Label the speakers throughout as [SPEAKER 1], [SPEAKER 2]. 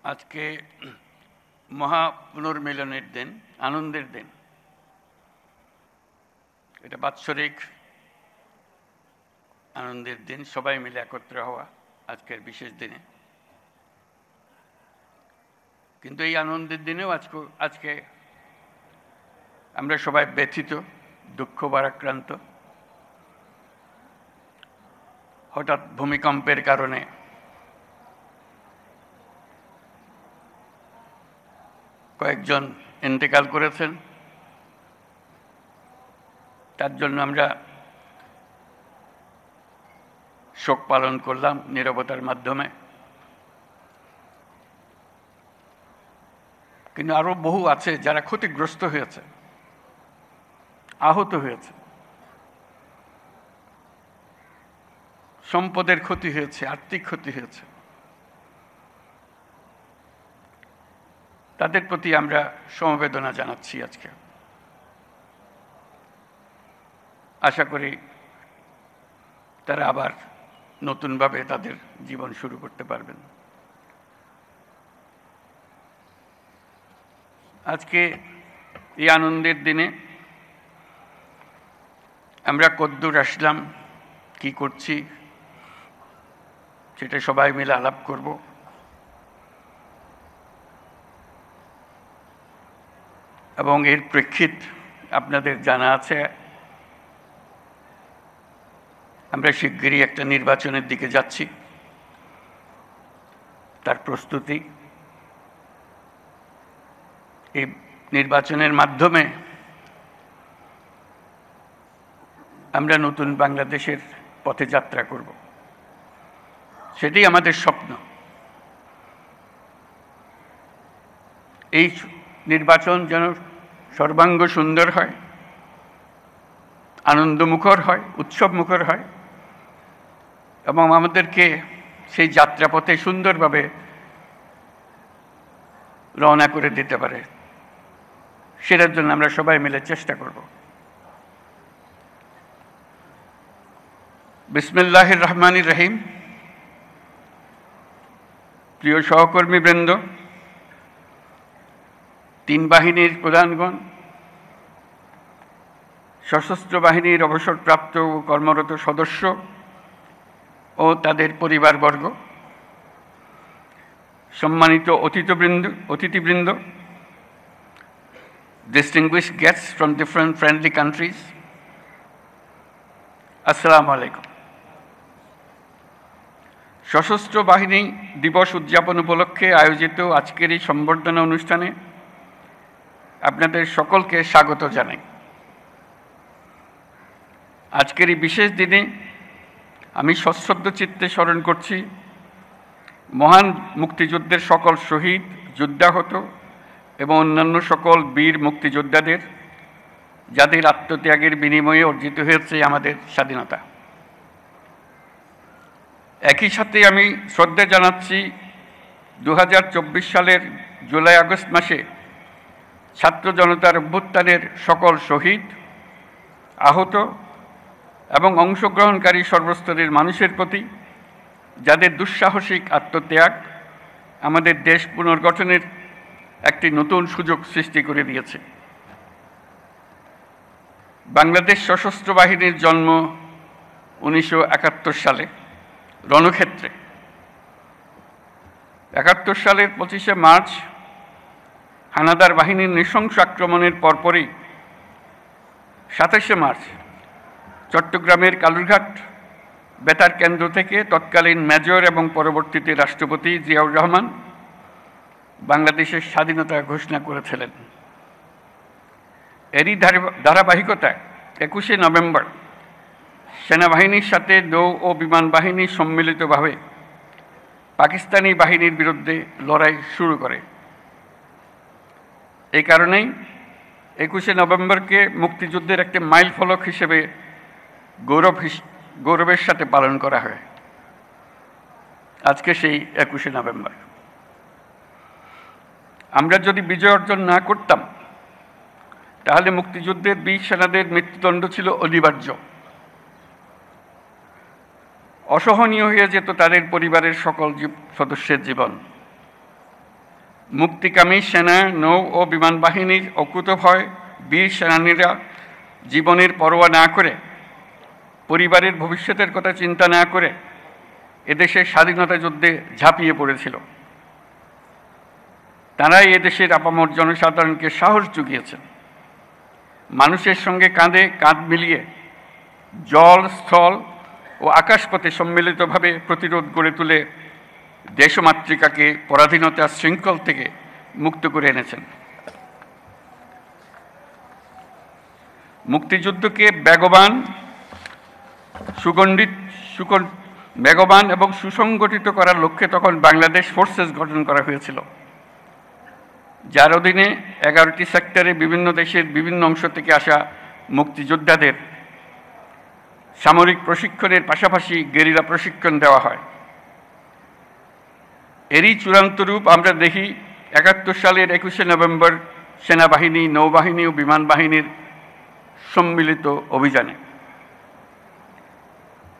[SPEAKER 1] আজকে মহা পুনর্মিলনের দিন, আনন্দের দিন। এটা বাৎসরিক আনন্দের দিন, সবাই মিলে একত্র হওয়া আজকের বিশেষ দিনে। কিন্তু এই আনন্দের দিনেও আজকে আমরা সবাই ব্যথিত, দুঃখ ভারাক্রান্ত। হঠাৎ ভূমিকম্পের কারণে কয়েকজন ইন্তেকাল করেছেন, তার জন্য আমরা শোক পালন করলাম নীরবতার মাধ্যমে। কিন্তু আরো বহু আছে যারা ক্ষতিগ্রস্ত হয়েছে, আহত হয়েছে, সম্পদের ক্ষতি হয়েছে, আর্থিক ক্ষতি হয়েছে। তাদের প্রতি আমরা সমবেদনা জানাচ্ছি আজকে। আশা করি তারা আবার নতুনভাবে তাদের জীবন শুরু করতে পারবেন। আজকে এই আনন্দের দিনে আমরা কদ্দূর আসলাম, কি করছি, সেটা সবাই মিলে আলাপ করব। এবং এর প্রেক্ষিত আপনাদের জানা আছে, আমরা শিগগিরই একটা নির্বাচনের দিকে যাচ্ছি, তার প্রস্তুতি। এই নির্বাচনের মাধ্যমে আমরা নতুন বাংলাদেশের পথে যাত্রা করব, সেটাই আমাদের স্বপ্ন। এই নির্বাচন যেন সর্বাঙ্গ সুন্দর হয়, আনন্দমুখর হয়, উৎসবমুখর হয়, এবং আমাদেরকে সেই যাত্রাপথে সুন্দরভাবে রওনা করে দিতে পারে, সেটার জন্য আমরা সবাই মিলে চেষ্টা করব। বিসমিল্লাহির রহমানির রহিম। প্রিয় সহকর্মীবৃন্দ, তিন বাহিনীর প্রধানগণ, সশস্ত্র বাহিনীর অবসরপ্রাপ্ত ও কর্মরত সদস্য ও তাদের পরিবারবর্গ, সম্মানিত অতিথিবৃন্দ, distinguished guests from different friendly countries, আসসালামু আলাইকুম। সশস্ত্র বাহিনী দিবস উদযাপন উপলক্ষে আয়োজিত আজকের এই সম্বর্ধনা অনুষ্ঠানে আপনাদের সকলকে স্বাগত জানাই। আজকের এই বিশেষ দিনে আমি সশ্রদ্ধ চিত্তে স্মরণ করছি মহান মুক্তিযুদ্ধের সকল শহীদ, যুদ্ধাহত এবং অন্যান্য সকল বীর মুক্তিযোদ্ধাদের, যাদের আত্মত্যাগের বিনিময়ে অর্জিত হয়েছে আমাদের স্বাধীনতা। একই সাথে আমি শ্রদ্ধা জানাচ্ছি 2024 সালের জুলাই আগস্ট মাসে ছাত্র জনতার অভ্যুত্থানের সকল শহীদ, আহত এবং অংশগ্রহণকারী সর্বস্তরের মানুষের প্রতি, যাদের দুঃসাহসিক আত্মত্যাগ আমাদের দেশ পুনর্গঠনের একটি নতুন সুযোগ সৃষ্টি করে দিয়েছে। বাংলাদেশ সশস্ত্র বাহিনীর জন্ম 1971 সালে রণক্ষেত্রে। 71 সালের 25শে মার্চ হানাদার বাহিনীর নৃশংস আক্রমণের পরপরই 27শে মার্চ চট্টগ্রামের কালুরঘাট বেতার কেন্দ্র থেকে তৎকালীন মেজর এবং পরবর্তীতে রাষ্ট্রপতি জিয়াউর রহমান বাংলাদেশের স্বাধীনতা ঘোষণা করেছিলেন। এরই ধারাবাহিকতায় 21শে নভেম্বর সেনাবাহিনীর সাথে নৌ ও বিমান বাহিনী সম্মিলিতভাবে পাকিস্তানি বাহিনীর বিরুদ্ধে লড়াই শুরু করে। এই কারণেই 21শে নভেম্বরকে মুক্তিযুদ্ধের একটি মাইল ফলক হিসেবে গৌরবের সাথে পালন করা হয়। আজকে সেই 21শে নভেম্বর। আমরা যদি বিজয় অর্জন না করতাম, তাহলে মুক্তিযুদ্ধের বীর সেনাদের মৃত্যুদণ্ড ছিল অনিবার্য। অসহনীয় হয়ে যেত তাদের পরিবারের সকল সদস্যের জীবন। মুক্তিকামী সেনা, নৌ ও বিমান বাহিনীর অকুতভয় বীর সেনানীরা জীবনের পরোয়া না করে, পরিবারের ভবিষ্যতের কথা চিন্তা না করে এদেশের স্বাধীনতা যুদ্ধে ঝাঁপিয়ে পড়েছিল। তারাই এদেশের আপামর জনসাধারণকে সাহস জুগিয়েছেন। মানুষের সঙ্গে কাঁধে কাঁধ মিলিয়ে জল, স্থল ও আকাশপথে সম্মিলিতভাবে প্রতিরোধ গড়ে তুলে দেশমাতৃকাকে পরাধীনতার শৃঙ্খল থেকে মুক্ত করে এনেছেন। মুক্তিযুদ্ধকে বেগবান এবং সুসংগঠিত করার লক্ষ্যে তখন বাংলাদেশ ফোর্সেস গঠন করা হয়েছিল, যার অধীনে 11টি সেক্টরে বিভিন্ন দেশের বিভিন্ন অংশ থেকে আসা মুক্তিযোদ্ধাদের সামরিক প্রশিক্ষণের পাশাপাশি গেরিলা প্রশিক্ষণ দেওয়া হয়। এরই চূড়ান্ত রূপ আমরা দেখি 71 সালের 21শে নভেম্বর সেনাবাহিনী, নৌবাহিনী ও বিমান বাহিনীর সম্মিলিত অভিযানে।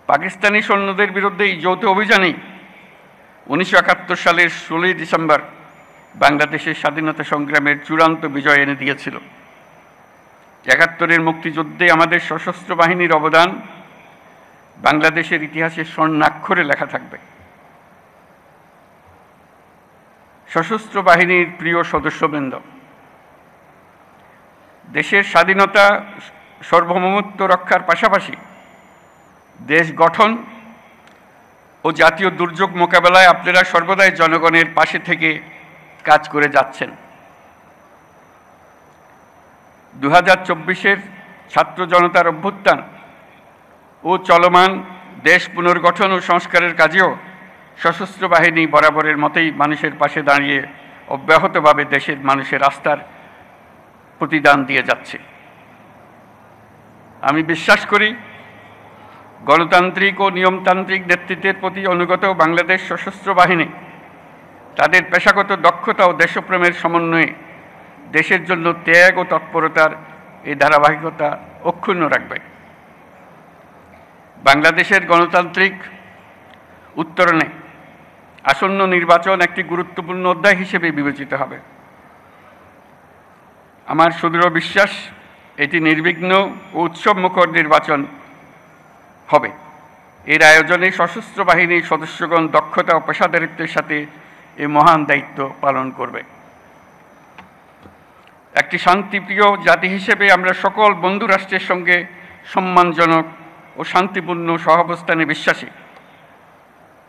[SPEAKER 1] পাকিস্তানি সৈন্যদের বিরুদ্ধে এই যৌথ অভিযানেই 1971 সালের 16ই ডিসেম্বর বাংলাদেশের স্বাধীনতা সংগ্রামের চূড়ান্ত বিজয় এনে দিয়েছিল। 71-এর মুক্তিযুদ্ধে আমাদের সশস্ত্র বাহিনীর অবদান বাংলাদেশের ইতিহাসে স্বর্ণাক্ষরে লেখা থাকবে। সশস্ত্র বাহিনীর প্রিয় সদস্যবৃন্দ, দেশের স্বাধীনতা সার্বভৌমত্ব রক্ষার পাশাপাশি দেশ গঠন ও জাতীয় দুর্যোগ মোকাবেলায় আপনারা সর্বদাই জনগণের পাশে থেকে কাজ করে যাচ্ছেন। 2024-এর ছাত্র জনতার অভ্যুত্থান ও চলমান দেশ পুনর্গঠন ও সংস্কারের কাজেও সশস্ত্র বাহিনী বরাবরের মতোই মানুষের পাশে দাঁড়িয়ে অব্যাহতভাবে দেশের মানুষের আস্থার প্রতিদান দিয়ে যাচ্ছে। আমি বিশ্বাস করি, গণতান্ত্রিক ও নিয়মতান্ত্রিক নেতৃত্বের প্রতি অনুগত বাংলাদেশ সশস্ত্র বাহিনী তাদের পেশাগত দক্ষতা ও দেশপ্রেমের সমন্বয়ে দেশের জন্য ত্যাগ ও তৎপরতার এই ধারাবাহিকতা অক্ষুণ্ণ রাখবে। বাংলাদেশের গণতান্ত্রিক উত্তরণে আসন্ন নির্বাচন একটি গুরুত্বপূর্ণ অধ্যায় হিসেবে বিবেচিত হবে। আমার সুদৃঢ় বিশ্বাস, এটি নির্বিঘ্ন ও উৎসবমুখর নির্বাচন হবে। এর আয়োজনে সশস্ত্র বাহিনীর সদস্যগণ দক্ষতা ও পেশাদারিত্বের সাথে এই মহান দায়িত্ব পালন করবে। একটি শান্তিপ্রিয় জাতি হিসেবে আমরা সকল বন্ধু রাষ্ট্রের সঙ্গে সম্মানজনক ও শান্তিপূর্ণ সহাবস্থানে বিশ্বাসী।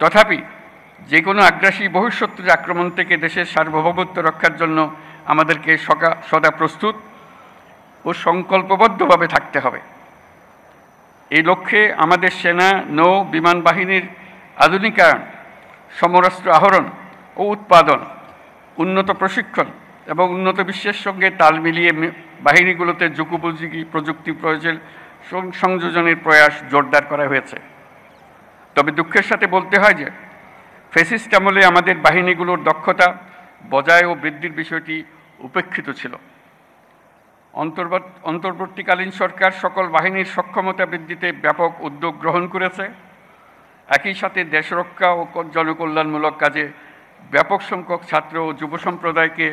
[SPEAKER 1] তথাপি যে কোনো আগ্রাসী বহিঃশত্রুর আক্রমণ থেকে দেশের সার্বভৌমত্ব রক্ষার জন্য আমাদেরকে সদা প্রস্তুত ও সংকল্পবদ্ধভাবে থাকতে হবে। এই লক্ষ্যে আমাদের সেনা, নৌ, বিমান বাহিনীর আধুনিকায়ন, সমরাস্ত্র আহরণ ও উৎপাদন, উন্নত প্রশিক্ষণ এবং উন্নত বিশ্বের সঙ্গে তাল মিলিয়ে বাহিনীগুলোতে যুগোপযোগী প্রযুক্তি প্রয়োগের সংযোজনের প্রয়াস জোরদার করা হয়েছে। তবে দুঃখের সাথে বলতে হয় যে ফ্যাসিস্ট আমলে আমাদের বাহিনীগুলোর দক্ষতা বজায় ও বৃদ্ধির বিষয়টি উপেক্ষিত ছিল। অন্তর্বর্তীকালীন সরকার সকল বাহিনীর সক্ষমতা বৃদ্ধিতে ব্যাপক উদ্যোগ গ্রহণ করেছে। একই সাথে দেশরক্ষা ও জনকল্যাণমূলক কাজে ব্যাপক সংখ্যক ছাত্র ও যুব সম্প্রদায়কে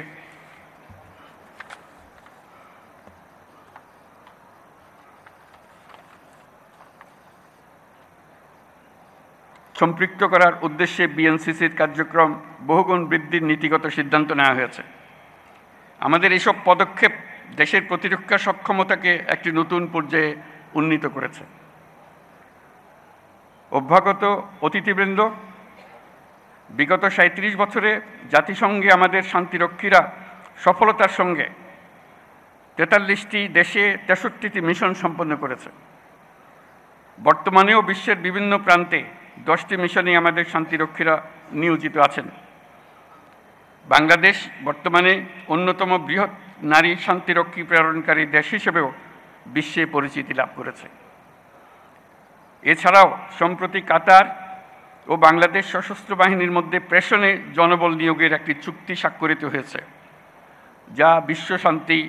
[SPEAKER 1] সম্পৃক্ত করার উদ্দেশ্যে বিএনসিসির কার্যক্রম বহুগুণ বৃদ্ধির নীতিগত সিদ্ধান্ত নেওয়া হয়েছে। আমাদের এসব পদক্ষেপ দেশের প্রতিরক্ষা সক্ষমতাকে একটি নতুন পর্যায়ে উন্নীত করেছে। অভ্যাগত অতিথিবৃন্দ, বিগত 37 বছরে জাতিসংঘে আমাদের শান্তিরক্ষীরা সফলতার সঙ্গে 43টি দেশে 63টি মিশন সম্পন্ন করেছে। বর্তমানেও বিশ্বের বিভিন্ন প্রান্তে 10টি মিশনে আমাদের শান্তিরক্ষীরা নিয়োজিত আছেন। বাংলাদেশ বর্তমানে অন্যতম বৃহৎ নারী শান্তিরক্ষী প্রেরণকারী দেশ হিসেবেও বিশ্বে পরিচিতি লাভ করেছে। এছাড়াও সম্প্রতি কাতার ও বাংলাদেশ সশস্ত্র বাহিনীর মধ্যে প্রেষণে জনবল নিয়োগের একটি চুক্তি স্বাক্ষরিত হয়েছে, যা বিশ্ব শান্তি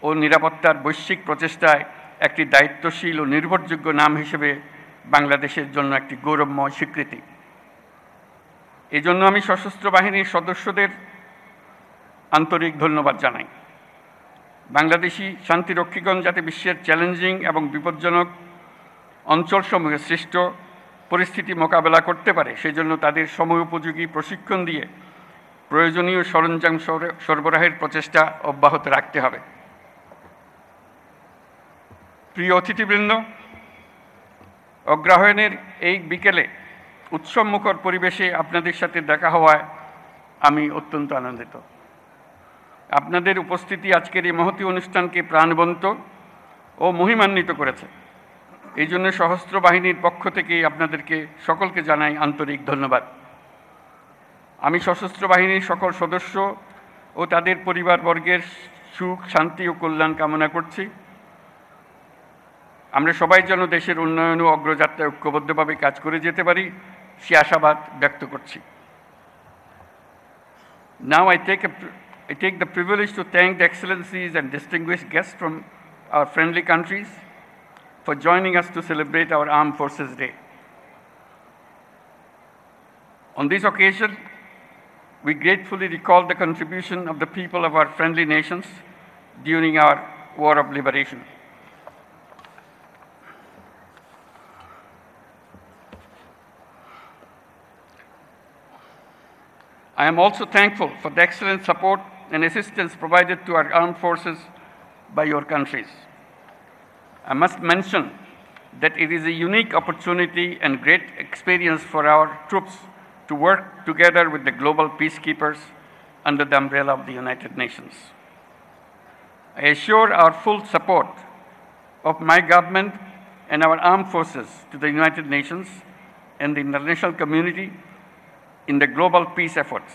[SPEAKER 1] ও নিরাপত্তার বৈশ্বিক প্রচেষ্টায় একটি দায়িত্বশীল ও নির্ভরযোগ্য নাম হিসেবে বাংলাদেশের জন্য একটি গৌরবময় স্বীকৃতি। এজন্য আমি সশস্ত্র বাহিনীর সদস্যদের আন্তরিক ধন্যবাদ জানাই। বাংলাদেশি শান্তিরক্ষীগণ যাতে বিশ্বের চ্যালেঞ্জিং এবং বিপজ্জনক অঞ্চলসমূহে সৃষ্ট পরিস্থিতি মোকাবেলা করতে পারে, সেজন্য তাদের সময়োপযোগী প্রশিক্ষণ দিয়ে প্রয়োজনীয় সরঞ্জাম সরবরাহের প্রচেষ্টা অব্যাহত রাখতে হবে। প্রিয় অতিথিবৃন্দ, অগ্রহায়ণের এই বিকেলে উৎসবমুখর পরিবেশে আপনাদের সাথে দেখা হওয়ায় আমি অত্যন্ত আনন্দিত। আপনাদের উপস্থিতি আজকের এই মহতী অনুষ্ঠানকে প্রাণবন্ত ও মহিমান্বিত করেছে। এই জন্য সশস্ত্র বাহিনীর পক্ষ থেকে আপনাদেরকে সকলকে জানাই আন্তরিক ধন্যবাদ। আমি সশস্ত্র বাহিনীর সকল সদস্য ও তাদের পরিবারবর্গের সুখ, শান্তি ও কল্যাণ কামনা করছি। আমরা সবাই যেন দেশের উন্নয়ন ও অগ্রযাত্রায় ঐক্যবদ্ধভাবে কাজ করে যেতে পারি, সে আশাবাদ ব্যক্ত করছি। Now I take the privilege to thank the excellencies and distinguished guests from our friendly countries for joining us to celebrate our Armed Forces Day. On this occasion, we gratefully recall the contribution of the people of our friendly nations during our War of Liberation. I am also thankful for the excellent support and assistance provided to our armed forces by your countries. I must mention that it is a unique opportunity and great experience for our troops to work together with the global peacekeepers under the umbrella of the United Nations. I assure our full support of my government and our armed forces to the United Nations and the international community in the global peace efforts.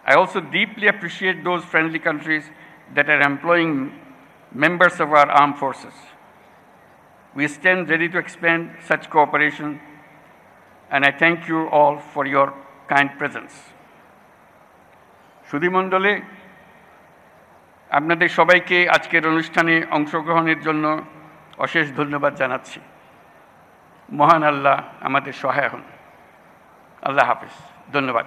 [SPEAKER 1] I also deeply appreciate those friendly countries that are employing members of our armed forces. We stand ready to expand such cooperation, and I thank you all for your kind presence. সুধীমণ্ডলে আপনাদের সবাইকে আজকের অনুষ্ঠানে অংশগ্রহণের জন্য অশেষ ধন্যবাদ জানাচ্ছি। মহান আল্লাহ আমাদের সহায় হন। আল্লাহ হাফেজ। ধন্যবাদ।